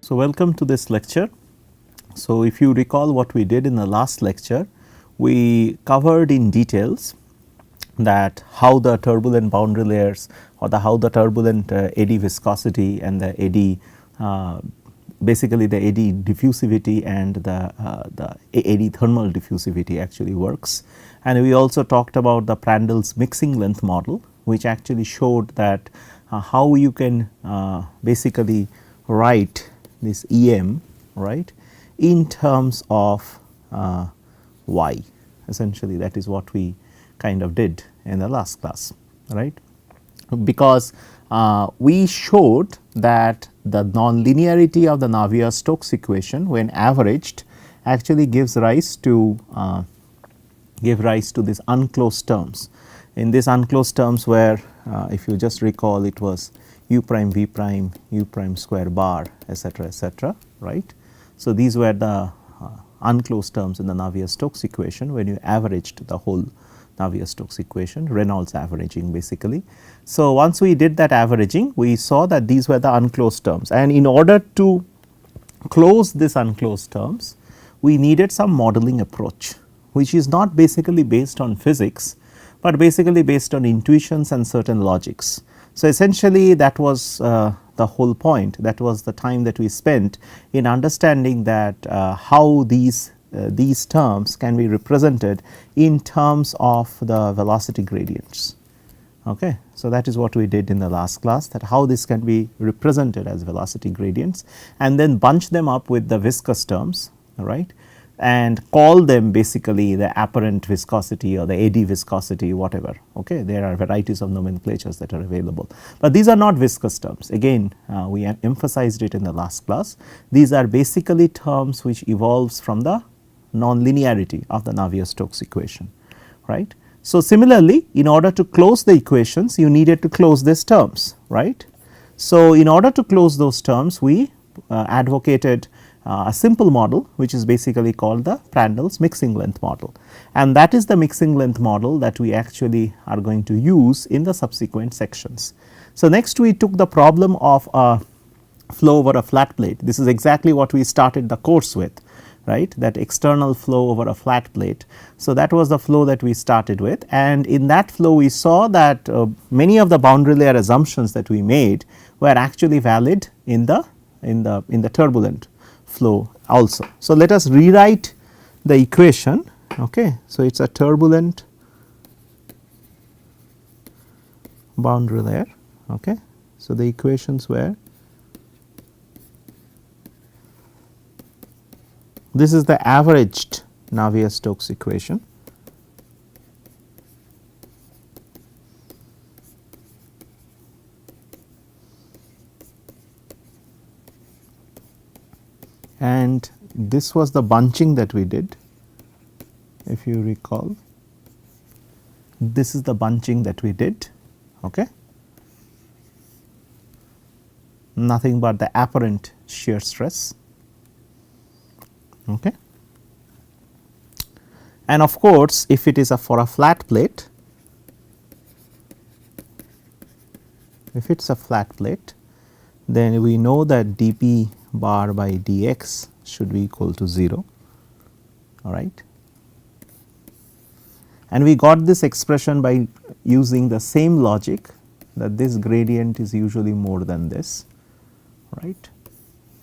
So, welcome to this lecture. So, if you recall what we did in the last lecture, we covered in details that how the turbulent boundary layers or how the turbulent eddy viscosity and the eddy basically the eddy diffusivity and the eddy thermal diffusivity actually works. And we also talked about the Prandtl's mixing length model, which actually showed that how you can basically write this EM, right, in terms of y. Essentially that is what we kind of did in the last class, right, because we showed that the non-linearity of the Navier-Stokes equation when averaged actually gives rise to these unclosed terms. In these unclosed terms where if you just recall, it was u prime v prime u prime square bar etc., right. So, these were the unclosed terms in the Navier-Stokes equation when you averaged the whole Navier-Stokes equation, Reynolds averaging basically. So, once we did that averaging, we saw that these were the unclosed terms, and in order to close this unclosed terms, we needed some modeling approach, which is not basically based on physics, but basically based on intuitions and certain logics. So, essentially that was the whole point, that was the time that we spent in understanding that how these terms can be represented in terms of the velocity gradients. Okay. So, that is what we did in the last class, that how this can be represented as velocity gradients and then bunch them up with the viscous terms, right, and call them basically the apparent viscosity or the eddy viscosity, whatever. Okay. There are varieties of nomenclatures that are available, but these are not viscous terms. Again, we emphasized it in the last class. These are basically terms which evolves from the non-linearity of the Navier-Stokes equation, right. So, similarly, in order to close the equations, you needed to close these terms, right. So, in order to close those terms, we advocated a simple model, which is basically called the Prandtl's mixing length model, and that is the mixing length model that we actually are going to use in the subsequent sections. So, next we took the problem of a flow over a flat plate. This is exactly what we started the course with, right, that external flow over a flat plate. So, that was the flow that we started with, and in that flow we saw that many of the boundary layer assumptions that we made were actually valid in the turbulent flow also. So, let us rewrite the equation. Okay. So, it is a turbulent boundary layer. Okay. So, the equations were, this is the averaged Navier-Stokes equation, and this was the bunching that we did. If you recall, this is the bunching that we did. Okay. Nothing but the apparent shear stress. Okay. And of course, if it is for a flat plate, if it is a flat plate, then we know that dP bar by dx should be equal to 0, all right. And we got this expression by using the same logic, that this gradient is usually more than this, right.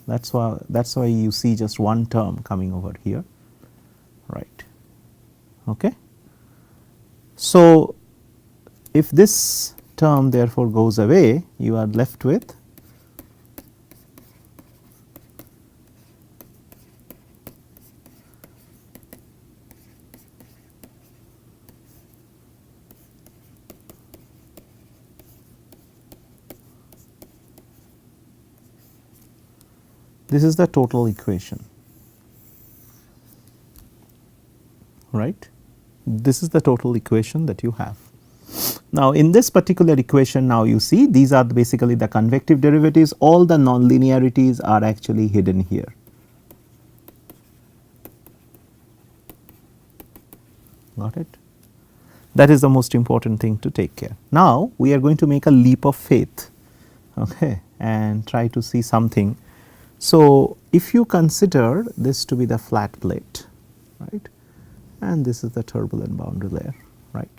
That is why you see just one term coming over here, right. Okay. So, if this term therefore goes away, you are left with this is the total equation, right. This is the total equation that you have. Now, in this particular equation, now you see these are basically the convective derivatives, all the non-linearities are actually hidden here. Got it? That is the most important thing to take care. Now, we are going to make a leap of faith, okay, and try to see something So, if you consider this to be the flat plate, right, and this is the turbulent boundary layer, right,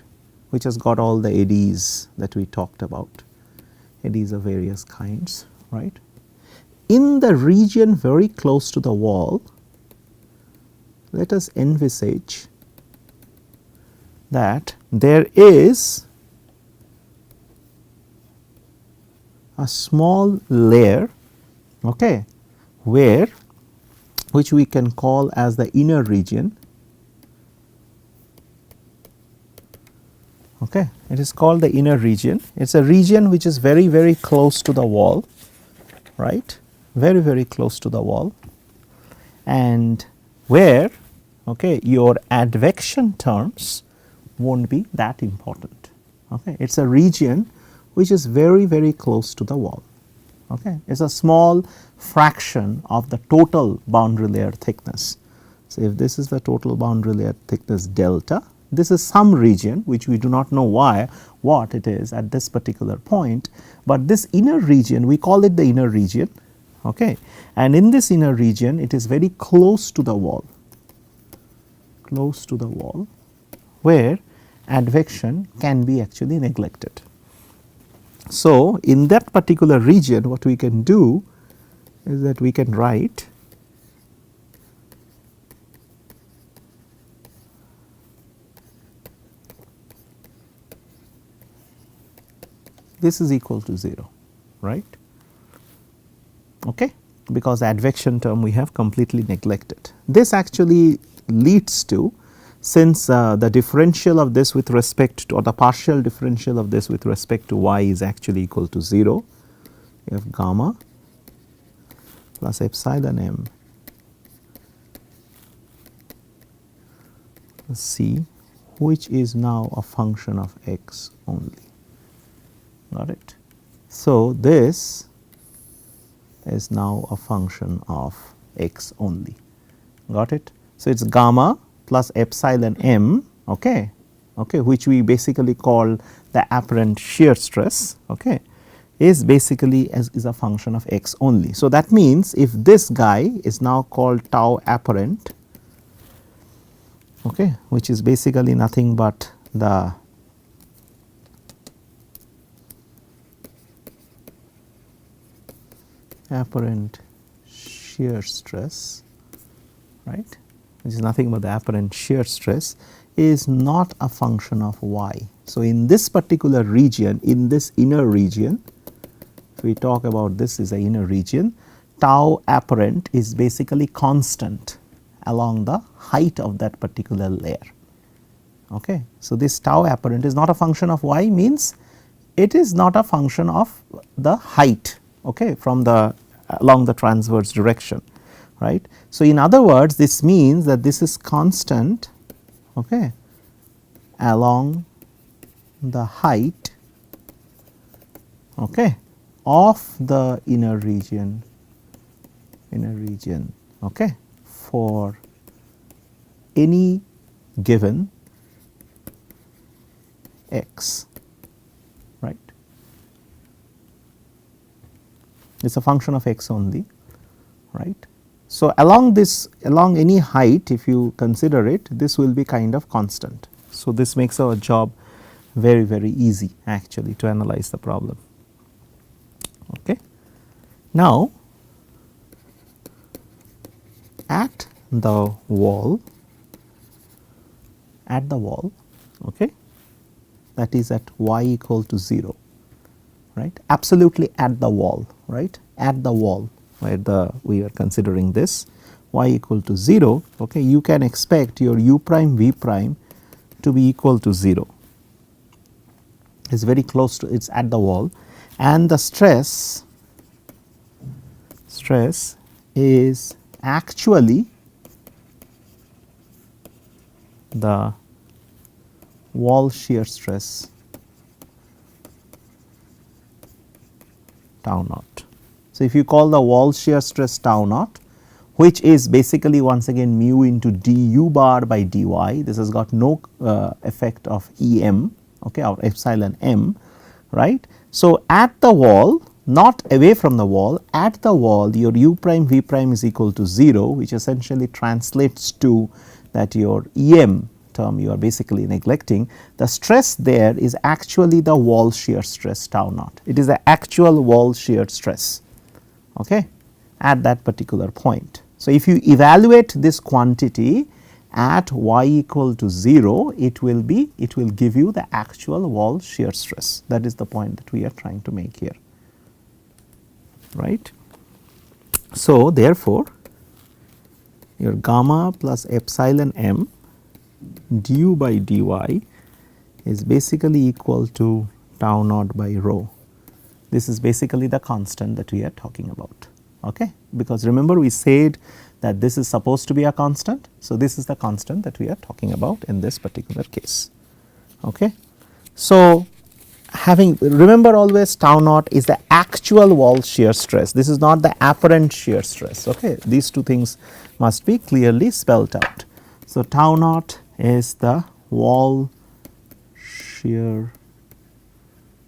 which has got all the eddies that we talked about, eddies of various kinds, right. In the region very close to the wall, let us envisage that there is a small layer, okay, which we can call as the inner region. Okay, it is called the inner region. It is a region which is very, very close to the wall, right, very, very close to the wall, and where, okay, your advection terms won't be that important. Okay, it is a region which is very, very close to the wall. Okay, it is a small fraction of the total boundary layer thickness. So, if this is the total boundary layer thickness delta, this is some region which we do not know what it is at this particular point, but this inner region, we call it the inner region, okay, and in this inner region it is very close to the wall, where advection can be actually neglected. So, in that particular region what we can do is that we can write this is equal to 0, right, okay, because the advection term we have completely neglected. This actually leads to, since the differential of this with respect to, or the partial differential of this with respect to y is actually equal to 0, you have gamma plus epsilon m c, which is now a function of x only. Got it. So, this is now a function of x only. Got it. So, it is gamma plus epsilon m, okay, which we basically call the apparent shear stress, okay, is basically is a function of x only. So, that means if this guy is now called tau apparent, okay, which is basically nothing but the apparent shear stress, right, which is nothing but the apparent shear stress, is not a function of y. So, in this particular region, in this inner region, if we talk about this is the inner region, tau apparent is basically constant along the height of that particular layer. Okay. So, this tau apparent is not a function of y, means it is not a function of the height, okay, from the along the transverse direction, right. So, in other words, this means that this is constant, okay, along the height, okay, of the inner region, okay, for any given x, right. It is a function of x only, right. So, along this, along any height, if you consider it, this will be kind of constant. So, this makes our job very, very easy actually to analyze the problem. Okay. Now, at the wall, okay, that is at y equal to 0, right, absolutely at the wall, right, at the wall where we are considering this y equal to 0, okay, you can expect your u prime v prime to be equal to 0. It is very close to, it is at the wall, and the stress is actually the wall shear stress tau naught. So, if you call the wall shear stress tau naught, which is basically once again mu into du bar by dy, this has got no effect of Em, okay, or epsilon m, right. So, at the wall, not away from the wall, at the wall your u prime v prime is equal to 0, which essentially translates to that your EM term you are basically neglecting, the stress there is actually the wall shear stress tau naught. It is the actual wall shear stress, okay, at that particular point. So, if you evaluate this quantity at y equal to 0, it will give you the actual wall shear stress. That is the point that we are trying to make here, right. So, therefore, your gamma plus epsilon m du by dy is basically equal to tau naught by rho. This is basically the constant that we are talking about, okay, because remember we said that this is supposed to be a constant. So, this is the constant that we are talking about in this particular case, okay. So, remember always tau naught is the actual wall shear stress, this is not the apparent shear stress, okay. These two things must be clearly spelled out. So, tau naught is the wall shear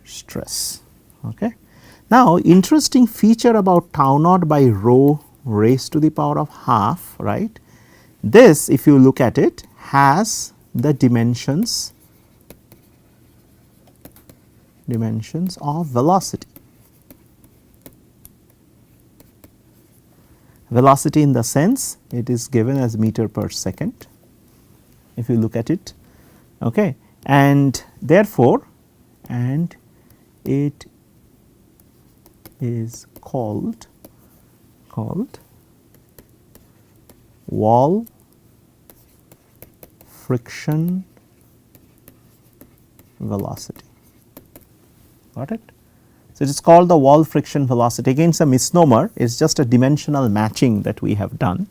stress, okay. Now, interesting feature about tau naught by rho raised to the power of half, right. This, if you look at it, has the dimensions of velocity. Velocity in the sense it is given as meter per second, if you look at it, okay, and therefore, and it is called wall friction velocity. Got it? So, it is called the wall friction velocity. Again, it is a misnomer, it is just a dimensional matching that we have done,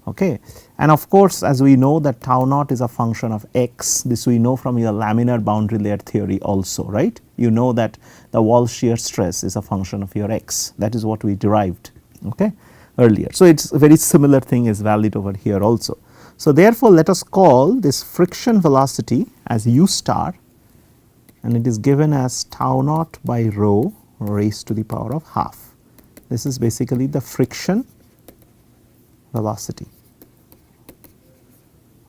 okay. And of course, as we know that tau naught is a function of x, this we know from your laminar boundary layer theory also, right. You know that the wall shear stress is a function of your x, that is what we derived, okay, earlier. So, it is a very similar thing is valid over here also. So, therefore, let us call this friction velocity as u star, and it is given as tau naught by rho raised to the power of half. This is basically the friction velocity,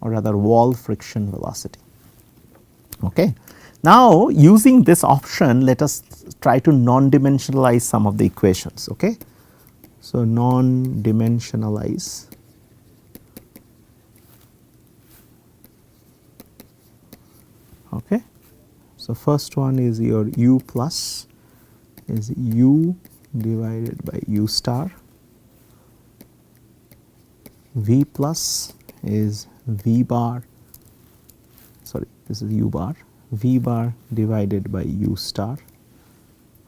or rather wall friction velocity, okay. Now, using this option, let us try to non-dimensionalize some of the equations, okay. So, non-dimensionalize okay. So, first one is your u plus is u divided by u star, v plus is v bar, sorry, this is u bar, v bar divided by u star,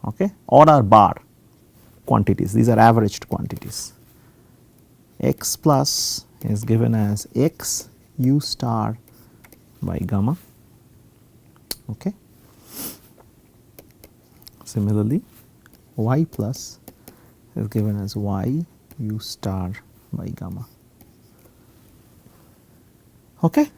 okay, or are bar quantities, these are averaged quantities. X plus is given as x u star by gamma, okay. Similarly, y plus is given as y u star by gamma, okay.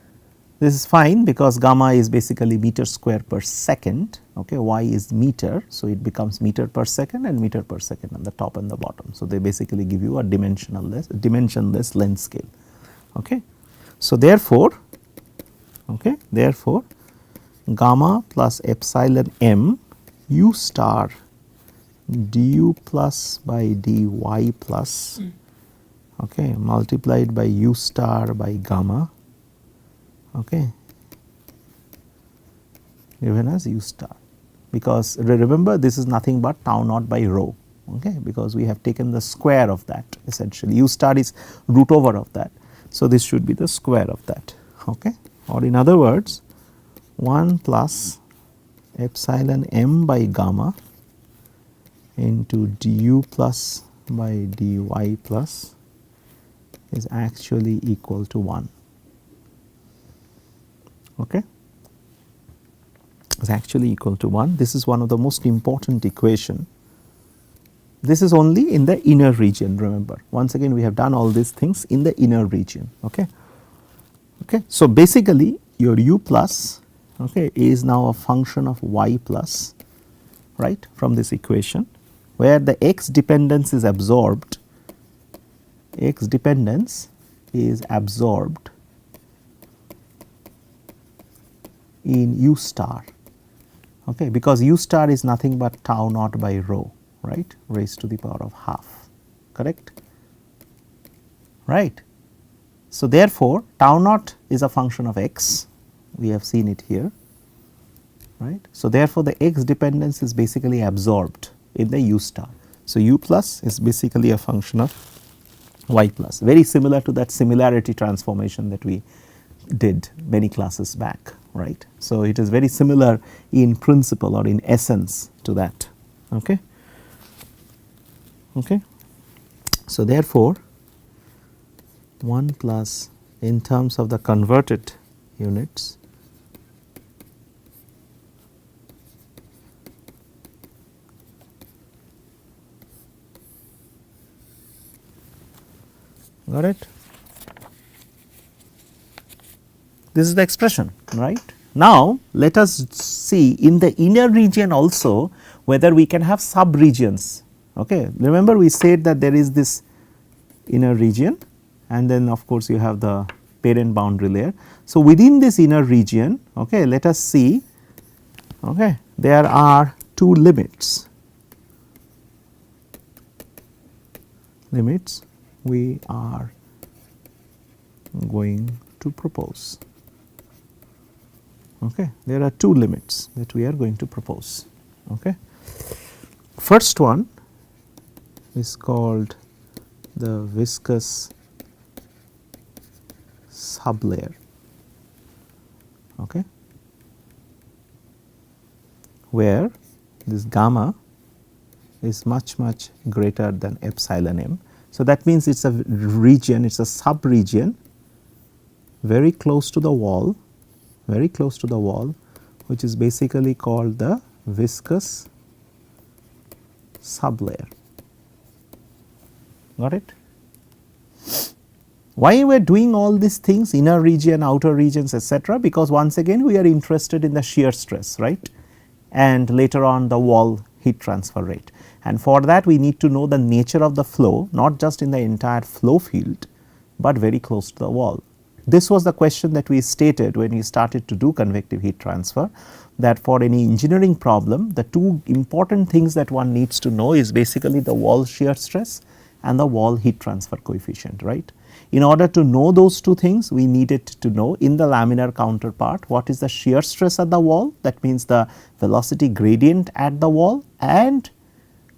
This is fine because gamma is basically meter square per second, okay. Y is meter, so it becomes meter per second and meter per second on the top and the bottom. So, they basically give you a dimensionless length scale, okay. So, therefore, gamma plus epsilon m u star du plus by dy plus, okay, multiplied by u star by gamma, okay, given as u star, because remember this is nothing but tau naught by rho, okay, because we have taken the square of that essentially, u star is root over of that. So, this should be the square of that, okay, or in other words 1 plus epsilon m by gamma into du plus by dy plus is actually equal to 1, okay, is actually equal to 1. This is one of the most important equation. This is only in the inner region, remember, once again we have done all these things in the inner region, okay. So, basically your u plus, okay, is now a function of y plus, right, from this equation, where the x dependence is absorbed, x dependence is absorbed in u star, okay, because u star is nothing but tau naught by rho, right, raised to the power of half, correct, right. So, therefore, tau naught is a function of x, we have seen it here, right. So, therefore, the x dependence is basically absorbed in the u star. So, u plus is basically a function of y plus, very similar to that similarity transformation that we did many classes back, right. So, it is very similar in principle or in essence to that. Okay. Okay. So, therefore, 1 plus in terms of the converted units got it. This is the expression, right. Now, let us see in the inner region also whether we can have sub regions. Okay. Remember we said that there is this inner region and then of course, you have the parent boundary layer. So, within this inner region, okay, let us see, okay, there are two limits we are going to propose. Okay. There are two limits that we are going to propose. Okay. First one is called the viscous sublayer, okay, where this gamma is much greater than epsilon m. So, that means it is a region, it is a sub region very close to the wall, which is basically called the viscous sublayer. Got it? Why we are doing all these things, inner region, outer regions, etc., because once again we are interested in the shear stress, right, and later on the wall heat transfer rate, and for that we need to know the nature of the flow, not just in the entire flow field, but very close to the wall. This was the question that we stated when we started to do convective heat transfer, that for any engineering problem, the two important things that one needs to know is basically the wall shear stress and the wall heat transfer coefficient, right. In order to know those two things, we needed to know in the laminar counterpart what is the shear stress at the wall, that means the velocity gradient at the wall, and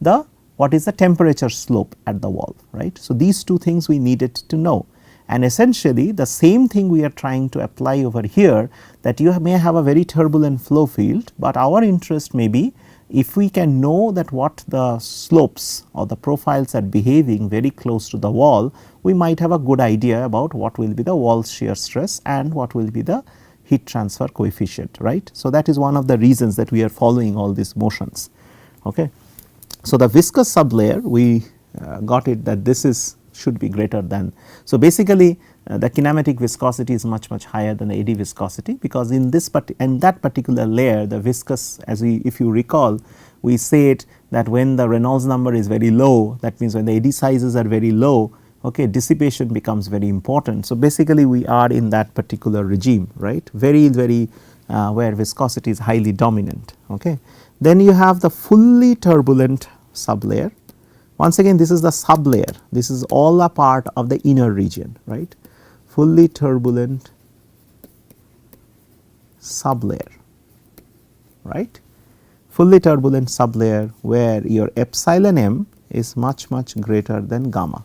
the what is the temperature slope at the wall, right. So, these two things we needed to know, and essentially the same thing we are trying to apply over here, that you may have a very turbulent flow field, but our interest may be if we can know that what the slopes or the profiles are behaving very close to the wall, we might have a good idea about what will be the wall shear stress and what will be the heat transfer coefficient, right. So, that is one of the reasons that we are following all these motions. Okay. So, the viscous sublayer we got it that this is should be greater than. So, basically the kinematic viscosity is much higher than the eddy viscosity, because in this that particular layer the viscous, as we if you recall, we said that when the Reynolds number is very low, that means when the eddy sizes are very low, okay, dissipation becomes very important. So, basically we are in that particular regime, right, very where viscosity is highly dominant. Okay. Then you have the fully turbulent sublayer. Once again this is the sublayer, this is all a part of the inner region, right, fully turbulent sublayer, right, fully turbulent sublayer where your epsilon m is much greater than gamma,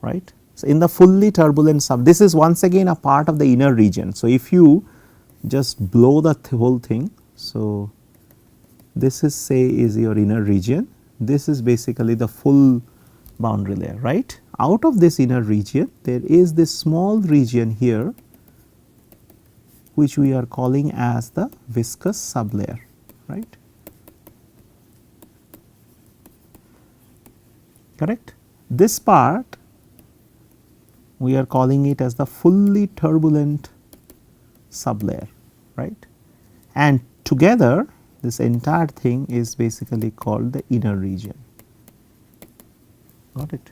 right. So, in the fully turbulent this is once again a part of the inner region. So, if you just blow the whole thing, so this is say is your inner region, this is basically the full boundary layer, right. Out of this inner region there is this small region here which we are calling as the viscous sublayer, right, correct. This part we are calling it as the fully turbulent sublayer, right, and together this entire thing is basically called the inner region. got it.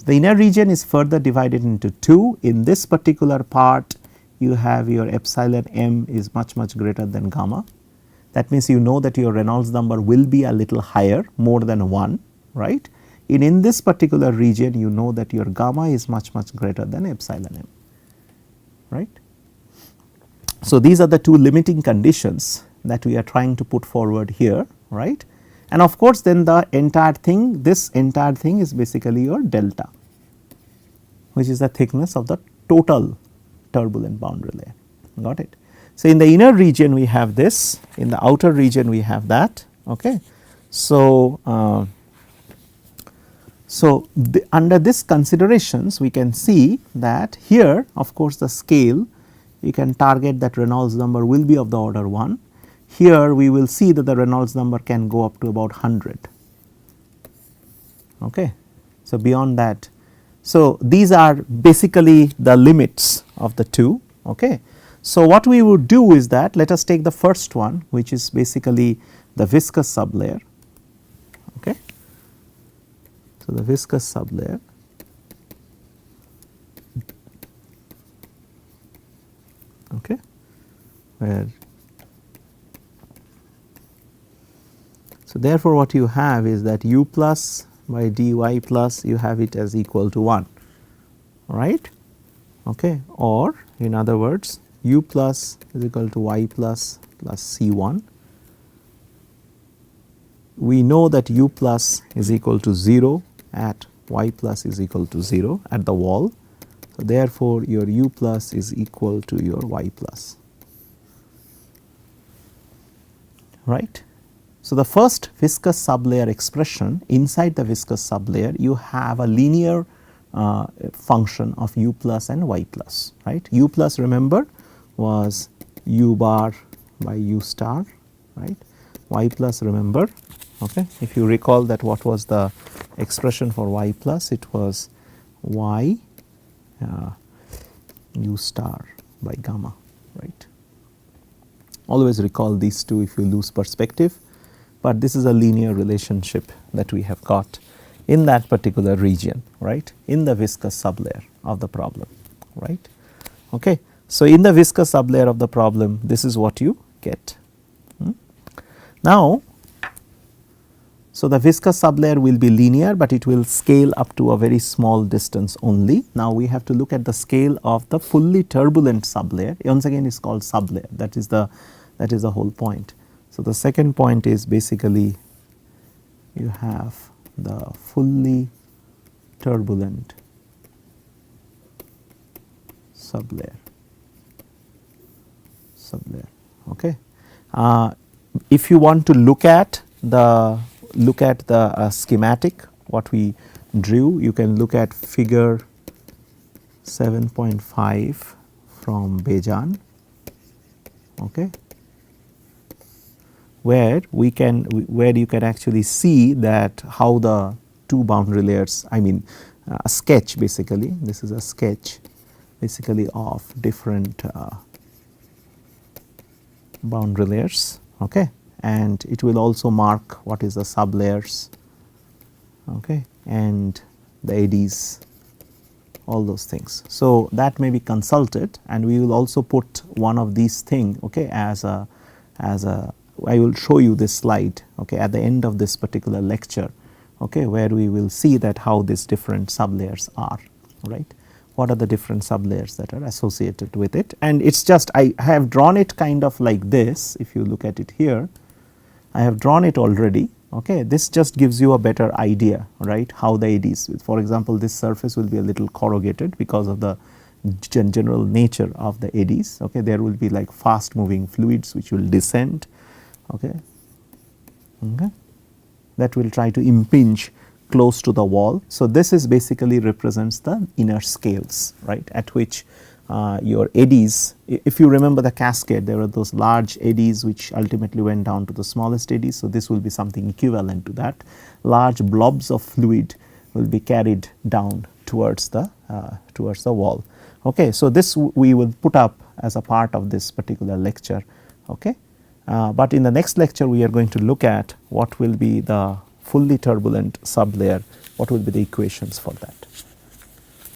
The inner region is further divided into two. In this particular part you have your epsilon m is much greater than gamma. That means you know that your Reynolds number will be a little higher, more than 1, right. In this particular region you know that your gamma is much greater than epsilon m, right. So, these are the two limiting conditions that we are trying to put forward here, right. And of course, then the entire thing, this entire thing is basically your delta, which is the thickness of the total turbulent boundary layer, got it. So, in the inner region we have this, in the outer region we have that, okay. So, under this considerations we can see that here of course, the scale you can target that Reynolds number will be of the order 1. Here we will see that the Reynolds number can go up to about 100, okay. So, beyond that, so these are basically the limits of the two, okay. So, what we would do is that let us take the first one, which is basically the viscous sublayer, okay. So, the viscous sublayer, okay, where so therefore, what you have is that u plus by dy plus you have it as equal to 1, right, okay, or in other words u plus is equal to y plus c1. We know that u plus is equal to 0 at y plus is equal to 0 at the wall. So, therefore, your u plus is equal to your y plus, right. So, the first viscous sublayer expression, inside the viscous sublayer you have a linear function of u plus and y plus, right. U plus, remember, was u bar by u star, right. Y plus, remember, okay. If you recall that what was the expression for y plus, it was y u star by gamma, right. Always recall these two if you lose perspective, but this is a linear relationship that we have got in that particular region, right, in the viscous sublayer of the problem, right. Okay. So, in the viscous sublayer of the problem, this is what you get. Now, so the viscous sublayer will be linear, but it will scale up to a very small distance only. Now, we have to look at the scale of the fully turbulent sublayer. Once again, it is called sublayer. That is the whole point. So, the second point is basically you have the fully turbulent sublayer. Okay. If you want to look at the schematic what we drew, you can look at figure 7.5 from Bejan, okay, where you can actually see that how the two boundary layers, I mean a sketch basically, this is a sketch basically of different boundary layers, okay, and it will also mark what is the sublayers, okay, and the eddies, all those things. So, that may be consulted, and we will also put one of these thing, okay, as a I will show you this slide, okay, at the end of this particular lecture, okay, where we will see that how these different sublayers are, right. What are the different sublayers that are associated with it, and it is just I have drawn it kind of like this. If you look at it here, I have drawn it already, okay. This just gives you a better idea, right, how the eddies, for example, this surface will be a little corrugated because of the general nature of the eddies, okay. There will be like fast moving fluids which will descend, okay, that will try to impinge close to the wall. So, this is basically represents the inner scales, right, at which your eddies, if you remember the cascade, there were those large eddies which ultimately went down to the smallest eddies. So, this will be something equivalent to that. Large blobs of fluid will be carried down towards the wall, okay. So, this we will put up as a part of this particular lecture, okay. But in the next lecture we are going to look at what will be the fully turbulent sublayer, what will be the equations for that?